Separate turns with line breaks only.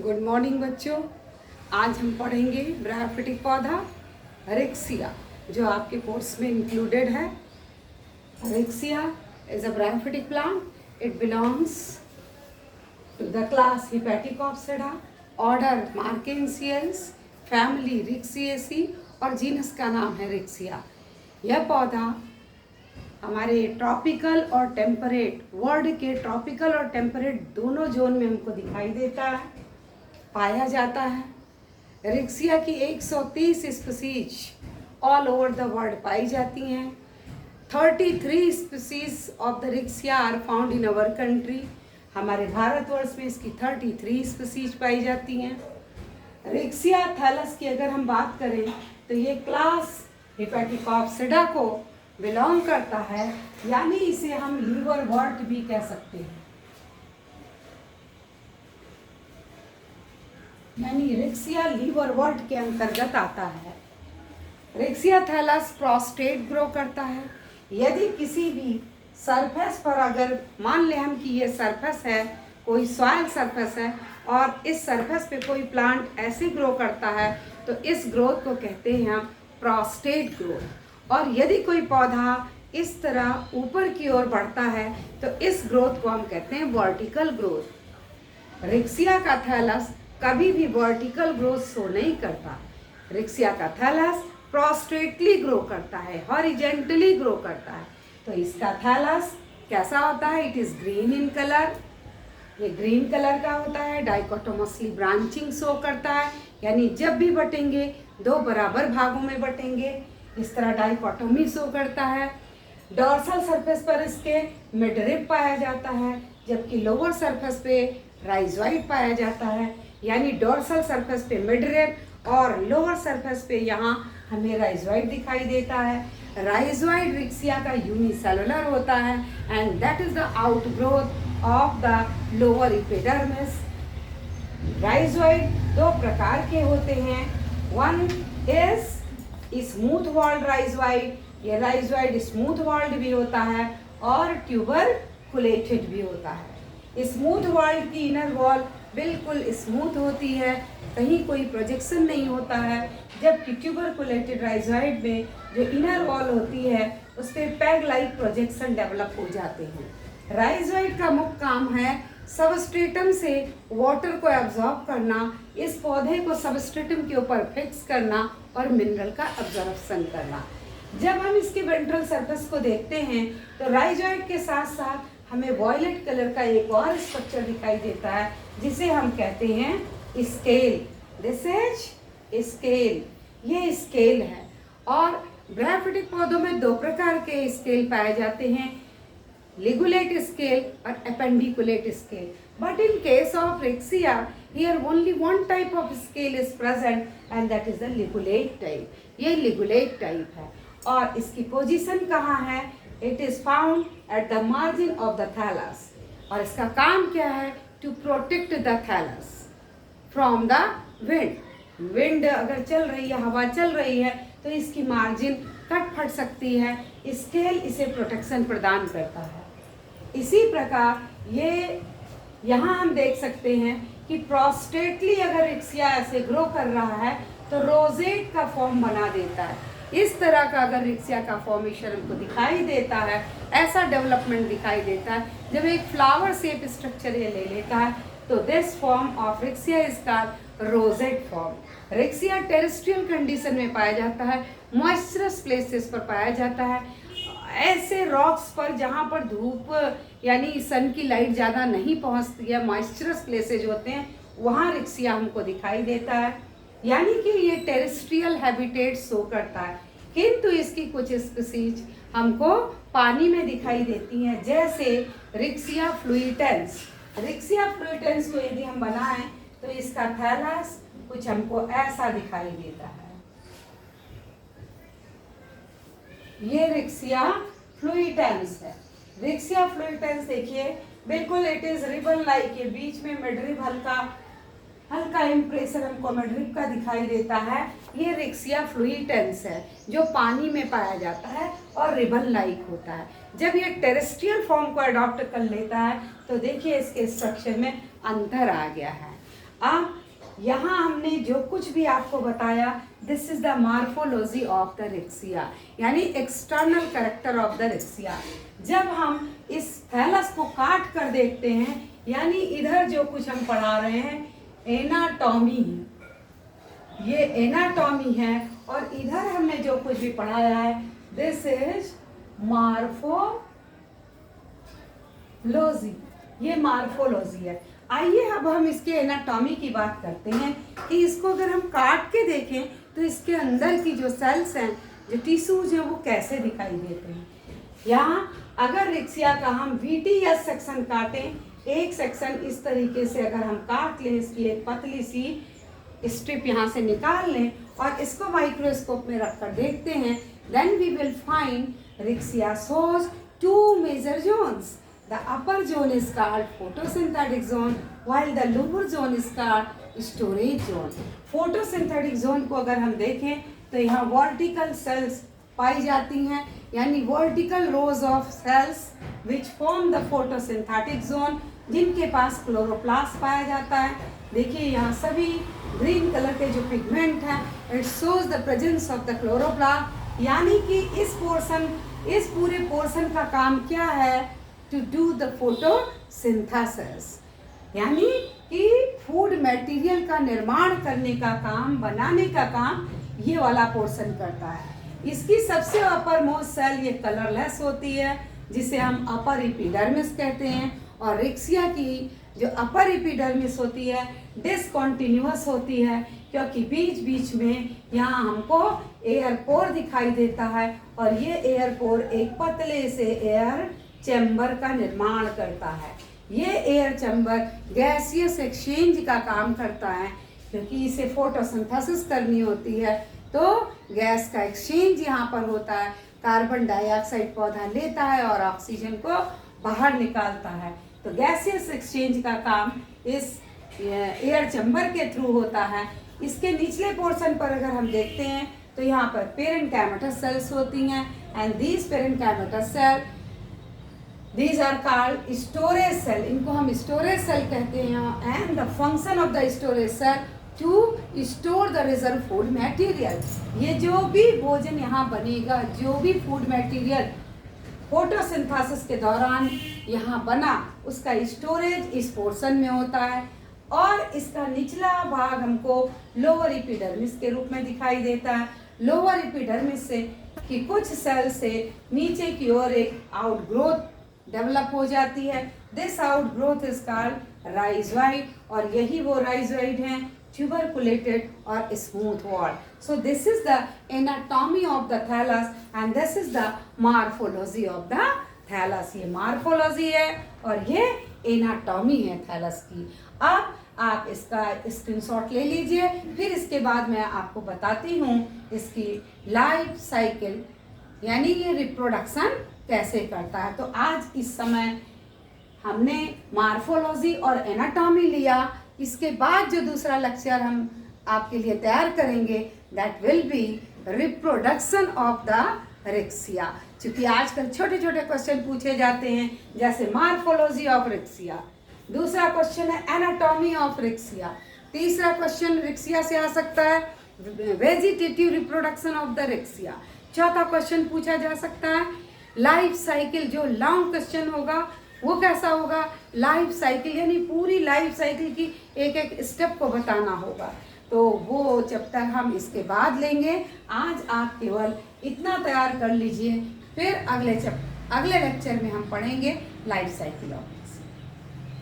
Good morning बच्चों। आज हम पढ़ेंगे ब्रायोफिटिक पौधा रिक्सिया, जो आपके कोर्स में इंक्लूडेड है। Riccia is a bryophytic plant. It belongs to the class Hepaticopsida, order Marchantiales, family Ricciaceae और जीनस का नाम है रिक्सिया। यह पौधा हमारे ट्रॉपिकल और टेम्परेट, वर्ल्ड के ट्रॉपिकल और टेम्परेट दोनों जोन में हमको दिखाई देता है, पाया जाता है। रिक्सिया की 130 species all over the world पाई जाती हैं। 33 species of the Riccia are found in our country. हमारे भारतवर्ष में इसकी 33 स्पीसीज पाई जाती हैं। रिक्सिया थैलस की अगर हम बात करें तो ये क्लास हिपैटिकोप्सिडा को बिलोंग करता है, यानी इसे हम लीवरवर्ट भी कह सकते हैं। यानी रिक्सिया लीवरवर्ट के अंतर्गत आता है। रिक्सिया थैलस प्रोस्टेट ग्रो करता है। यदि किसी भी सरफेस पर, अगर मान ले हम कि ये सरफेस है, कोई सॉइल सरफेस है और इस सरफेस पे कोई प्लांट ऐसे ग्रो करता है तो इस ग्रोथ को कहते हैं हम प्रोस्टेट ग्रोथ। और यदि कोई पौधा इस तरह ऊपर की ओर बढ़ता है तो इस ग्रोथ को हम कहते हैं वर्टिकल ग्रोथ। रिक्सिया का थैलस कभी भी वर्टिकल ग्रोथ शो नहीं करता। रिक्सिया का थैलस प्रोस्ट्रेटली ग्रो करता है, हॉरिजेंटली ग्रो करता है। तो इसका थैलस कैसा होता है? It is green in colour. ये ग्रीन कलर का होता है। डाइकोटोमसली ब्रांचिंग शो करता है, यानी जब भी बटेंगे दो बराबर भागों में बटेंगे। इस तरह डाइकोटोमी शो करता है। डॉर्सल सरफेस पर इसके मिडरिब पाया जाता है, जबकि लोअर सरफेस पे राइजोइड पाया जाता है। यानी डॉर्सल सरफेस पे मिडरिब और लोअर सरफेस पे यहाँ हमें राइजोइड दिखाई देता है। राइजोइड रिक्सिया का यूनिसेलुलर होता है and that is the outgrowth of the lower epidermis. Rhizoid दो प्रकार के होते हैं। One is smooth walled rhizoid. ये राइजोइड स्मूथ वॉल्ड भी होता है और ट्यूबरकुलेटेड भी होता है। स्मूथ वॉल्ड की इनर वॉल बिल्कुल स्मूथ होती है, कहीं कोई प्रोजेक्शन नहीं होता है, जबकि ट्यूबरकुलेटेड राइजोइड में जो इनर वॉल होती है उस पर पैग लाइक प्रोजेक्शन डेवलप हो जाते हैं। राइजोइड का मुख्य काम है सबस्ट्रेटम से वाटर को एब्जॉर्ब करना, इस पौधे को सबस्ट्रेटम के ऊपर फिक्स करना और मिनरल का एब्जॉर्प्शन करना। जब हम इसके वेंट्रल सरफेस को देखते हैं तो राइजोइड के साथ साथ हमें वॉयलेट कलर का एक और स्ट्रक्चर दिखाई देता है, जिसे हम कहते हैं स्केल। This is scale. ये स्केल है। और ब्रायोफिटिक पौधों में दो प्रकार के स्केल पाए जाते हैं, लिगुलेट स्केल और appendiculate scale. But in case of Riccia here only one type of scale is present and that is the ligulate type। ये ligulate type है और इसकी पोजीशन कहाँ है? It is found at the margin of the thallus। और इसका काम क्या है? To protect the thallus from the wind। Wind अगर चल रही है, हवा चल रही है तो इसकी मार्जिन कट फट सकती है। स्केल इसे प्रोटेक्शन प्रदान करता है। इसी प्रकार ये यहाँ हम देख सकते हैं कि प्रोस्टेटली अगर रिक्सिया ऐसे ग्रो कर रहा है तो रोजेट का फॉर्म बना देता है। इस तरह का अगर रिक्सिया का फॉर्मेशन हमको दिखाई देता है, ऐसा डेवलपमेंट दिखाई देता है, जब एक फ्लावर शेप स्ट्रक्चर ये ले लेता है तो this form of Riccia is called rosette form. Riccia terrestrial condition में पाया जाता है, मॉइस्चरस प्लेसेस पर पाया जाता है, ऐसे रॉक्स पर जहाँ पर धूप यानी सन की लाइट ज़्यादा नहीं पहुँचती है, मॉइस्चरस प्लेसेज होते हैं, वहाँ रिक्सिया हमको दिखाई देता है। यानी कि ये टेरेस्ट्रियल हैबिटेट शो करता है। किंतु इसकी कुछ स्पीसीज हमको पानी में दिखाई देती हैं, जैसे रिक्सिया फ्लुइटेंस। रिक्सिया फ्लुइटेंस को यदि हम बनाएं तो इसका थैलस कुछ हमको ऐसा दिखाई देता है। ये रिक्सिया फ्लुइटेंस है। रिक्सिया फ्लुइटेंस देखिए बिल्कुल इट इज रिबन लाइक। ये बीच में मिडरिब हल्का इम्प्रेशन हमको मिडरिब का दिखाई देता है। ये रिक्सिया फ्लुइटेंस है जो पानी में पाया जाता है और रिबन लाइक होता है। जब ये टेरेस्ट्रियल फॉर्म को अडॉप्ट कर लेता है तो देखिए इसके स्ट्रक्चर में अंतर आ गया है। अब यहाँ हमने जो कुछ भी आपको बताया, this is the morphology of the Riccia, यानी external character of the Riccia. जब हम इस थैलस को काट कर देखते हैं, यानी इधर जो कुछ हम पढ़ा रहे हैं एनाटॉमी है, ये एनाटॉमी है, और इधर हमने जो कुछ भी पढ़ाया है दिस इज मार्फोलॉजी, ये मार्फोलॉजी है। आइए अब हम इसके एनाटॉमी की बात करते हैं कि इसको अगर हम काट के देखें तो इसके अंदर की जो सेल्स हैं, जो टिश्यूज हैं, वो कैसे दिखाई देते हैं। यहाँ अगर रिक्सिया का हम VTS सेक्शन काटें, एक सेक्शन इस तरीके से अगर हम काट लें, इसकी एक पतली सी स्ट्रिप यहाँ से निकाल लें और इसको माइक्रोस्कोप में रख कर देखते हैं, then we will find Riccia shows 2 major zones. The upper zone is called photosynthetic zone, while the lower zone is called storage zone. Photosynthetic zone को अगर हम देखें तो यहाँ vertical cells पाई जाती हैं, यानी vertical rows of cells which form the photosynthetic zone, जिनके पास क्लोरोप्लास्ट पाया जाता है। देखिए यहाँ सभी ग्रीन कलर के जो पिगमेंट हैं, it shows the presence of the chloroplast, यानी कि इस पूरे पोर्शन का काम क्या है, to do the photosynthesis, यानी कि फूड मटेरियल का निर्माण करने का काम, बनाने का काम ये वाला पोर्शन करता है। इसकी सबसे अपर मोस्ट सेल ये कलरलेस होती है, जिसे हम अपर एपिडर्मिस कहते हैं, और रिक्सिया की जो अपर एपिडर्मिस होती है डिसकंटिन्यूअस होती है, क्योंकि बीच बीच में यहाँ हमको एयर पोर दिखाई देता है, और ये एयर पोर एक पतले से एयर चैम्बर का निर्माण करता है। ये एयर चैम्बर गैसियस एक्सचेंज का काम करता है, क्योंकि इसे फोटोसिंथेसिस करनी होती है, तो गैस का एक्सचेंज यहाँ पर होता है। कार्बन डाइऑक्साइड पौधा लेता है और ऑक्सीजन को बाहर निकालता है, तो गैसियस एक्सचेंज का काम इस एयर चैम्बर के थ्रू होता है। इसके निचले पोर्शन पर अगर हम देखते हैं तो यहाँ पर पेरेन्काइमेटस सेल्स होती हैं, and these parenchymatous cell These are called storage cell. इनको हम storage cell कहते हैं, and the function of the storage cell to store the reserve food material. ये जो भी भोजन यहाँ बनेगा, जो भी फूड मटेरियल फोटोसिंथेसिस के दौरान यहाँ बना, उसका स्टोरेज इस पोर्शन में होता है, और इसका निचला भाग हमको लोअर एपिडर्मिस के रूप में दिखाई देता है। लोअर एपिडर्मिस से कि कुछ सेल से नीचे की ओर एक आउटग्रोथ डेवलप हो जाती है। This outgrowth is called rhizoid, और यही वो राइजोइड हैं ट्यूबरकुलेटेड और smooth wall. So this is the anatomy of the thallus, and this is the morphology of the thallus. ये मार्फोलॉजी है और ये एनाटॉमी है थैलस की। अब आप इसका स्क्रीनशॉट ले लीजिए, फिर इसके बाद मैं आपको बताती हूँ इसकी लाइफ साइकिल, यानी ये रिप्रोडक्शन कैसे करता है। तो आज इस समय हमने मार्फोलॉजी और एनाटॉमी लिया। इसके बाद जो दूसरा लेक्चर हम आपके लिए तैयार करेंगे, that will be reproduction of the Riccia. क्योंकि आजकल छोटे छोटे क्वेश्चन पूछे जाते हैं, जैसे मार्फोलॉजी ऑफ रिक्सिया, दूसरा क्वेश्चन है एनाटॉमी ऑफ रिक्सिया, तीसरा क्वेश्चन रिक्सिया से आ सकता है vegetative reproduction of the Riccia, चौथा क्वेश्चन पूछा जा सकता है लाइफ साइकिल। जो लॉन्ग क्वेश्चन होगा वो कैसा होगा, लाइफ साइकिल, यानी पूरी लाइफ साइकिल की एक एक स्टेप को बताना होगा। तो वो चैप्टर हम इसके बाद लेंगे। आज आप केवल इतना तैयार कर लीजिए, फिर अगले लेक्चर में हम पढ़ेंगे लाइफ साइकिल ऑफ